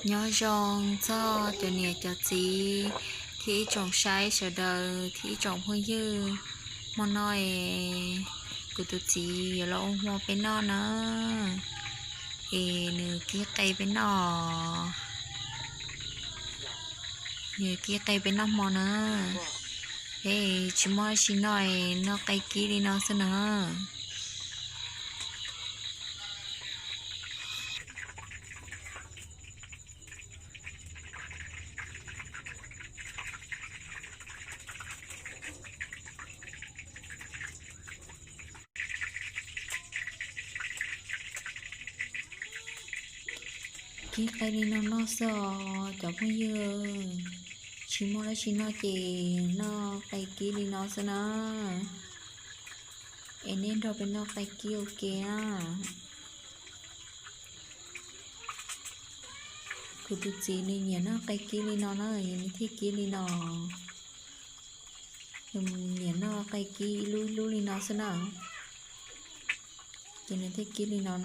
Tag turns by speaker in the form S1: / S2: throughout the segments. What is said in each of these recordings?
S1: nhớ rong cho nè cho chị thì trồng sai sợ đời thì trồng hơi dư mà nói của tụi chị giờ lâu mua bên nó nữa nửa kia cây bên nó nửa kia cây bên nó mò nữa chỉ mua chỉ nói nó cây kia đi nó xin nữa kia cây đi nó sợ cháu không dư chỉ mua chỉ nói chị nó cây kia đi nó xin nữa em nên rồi bên nó cây kia ok á cứ tụt gì nên nhớ nó cây kia đi nó như thế kia đi nó nhớ nó cây kia lu đi nó xin nào cho nên thế kia đi nó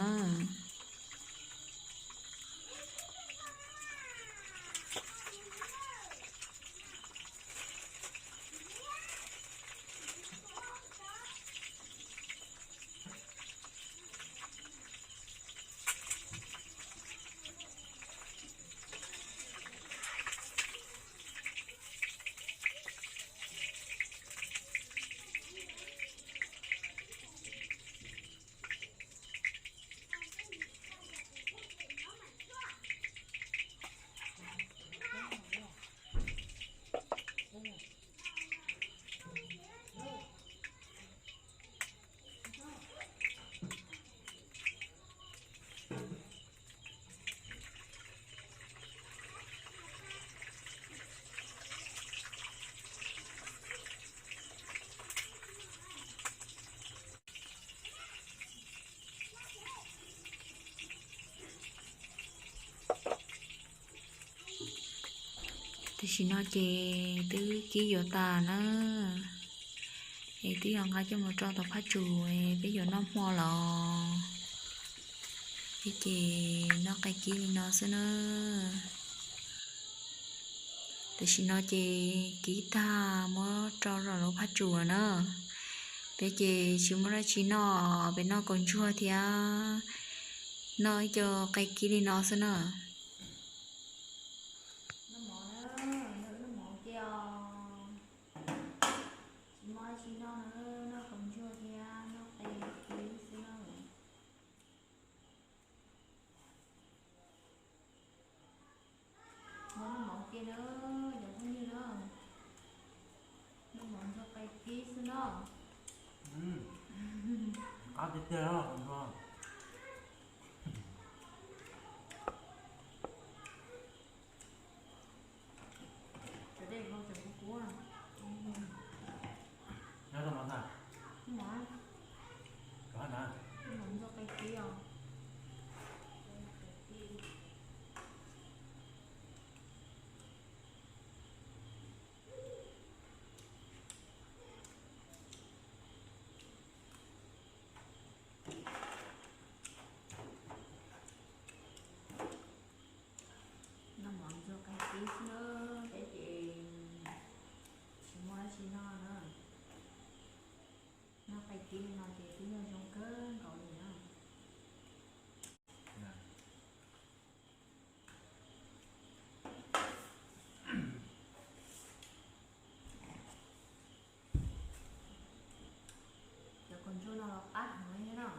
S1: thì chỉ nói chị tứ ký giờ ta nó thì tí ông ai cho một tròn tập phát chùa bây giờ nó mua lò thì chị nó cái kia nó sẽ nó thì chỉ nói chị ký ta mới cho rồi nó phát chùa nữa bây chị chỉ muốn ra chỉ nó bên nó còn chua thì nói cho cái kia nó sẽ nó kia nữa giống không như nữa nó mỏng cho cây kia xin đó
S2: có tiếp theo đó không ngon
S1: cái đây không chẳng có cua
S2: nhớ tao món nào
S1: không mỏng
S2: có nè
S1: nó mỏng cho cây kia nữa để chị mua chị no nữa nó phải kia nó chị cứ nhớ trong cơn gọi gì nữa giờ còn chỗ nào là át mới thế nào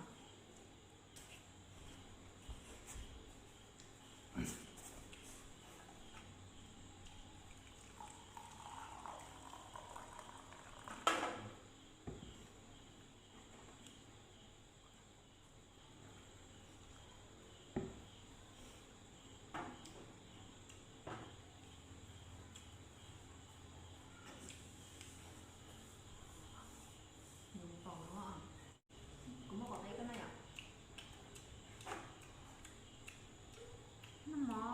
S1: nó mò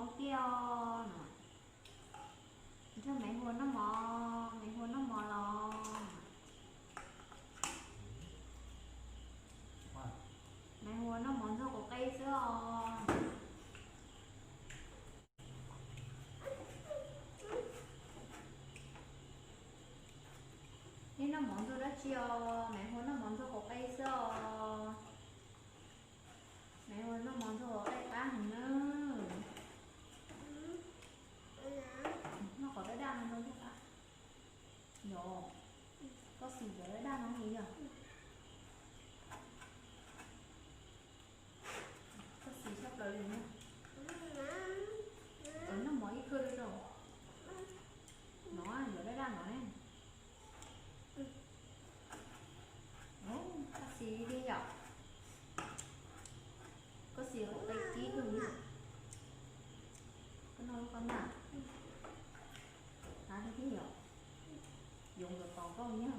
S1: mò kia nè cho mẹ hôn nó mò lo
S2: Wow.
S1: mẹ hôn nó mò cho có cây sữa nên nó món cho đó chiều mẹ hôn nó món cho có cây sữa mẹ hôn nó món cho có cây cá hình nữa nó có cái đàn nó không ta rồi có gì cái đàn nó gì nhỉ có gì sắp tới rồi nhá nó mới cơ rồi nó giờ cái đàn nó này có gì đi nhỉ có gì có cây ký thường nhỉ có nói con nào hả cái gì dùng được còn con nhá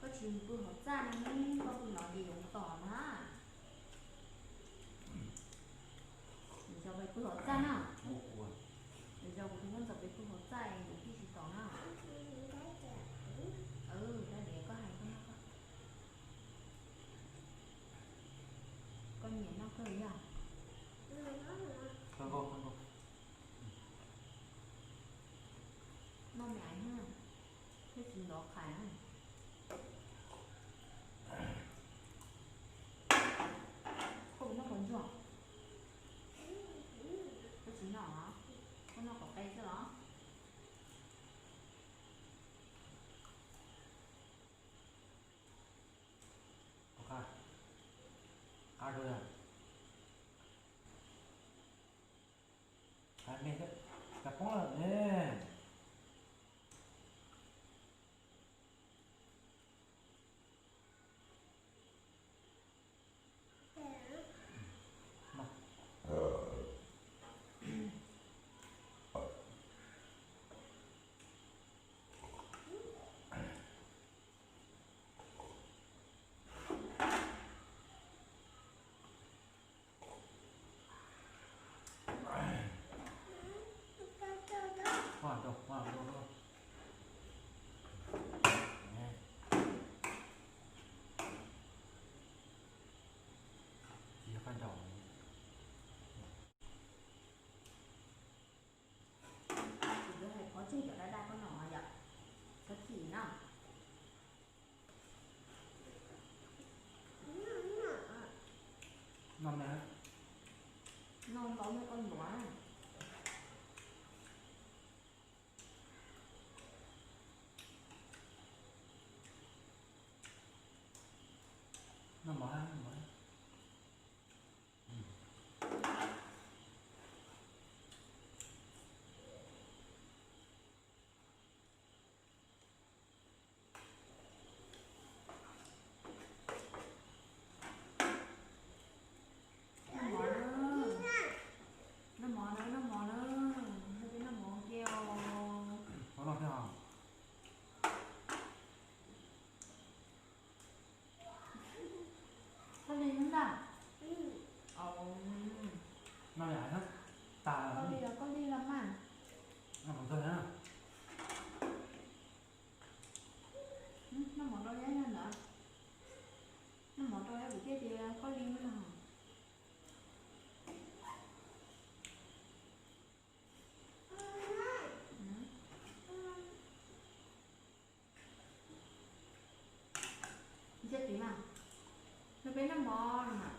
S1: có chim bự hợp ra này có bự nói gì dùng tỏ mà bây giờ vậy bự hợp ra nào
S2: Một cuốn.
S1: bây giờ cũng muốn tập với bự hợp ra thì khi chỉ tỏ nào đây để có hai con nó con nhện nó cười nhỉ
S2: Con cô.
S1: nó mẹ ha cái gì đó khải này không nó còn giọt cái gì nhỏ hả nó có cây chứ đó
S2: Ok. Ai rồi à? Ai mẹ đấy. Cặp bóng là nè. Mà. Hoàn rồi. Nè. Chỉ phải đầu.
S1: thì cái này có chơi ở đây có nhỏ vậy cái gì nào
S2: Năm này.
S1: non có mấy con nhỏ này
S2: Năm mở.
S1: nó mò nữa nó mò kêu
S2: Có lo theo hả?
S1: có đi nữa ta
S2: Năm này hết. Tà
S1: có đi lắm mà
S2: năm còn thôi ha.
S1: nó mò đôi giá nhanh nữa nó mò đôi giá bị cái gì có liên nữa hả chết tí mà nó bé nó mò mà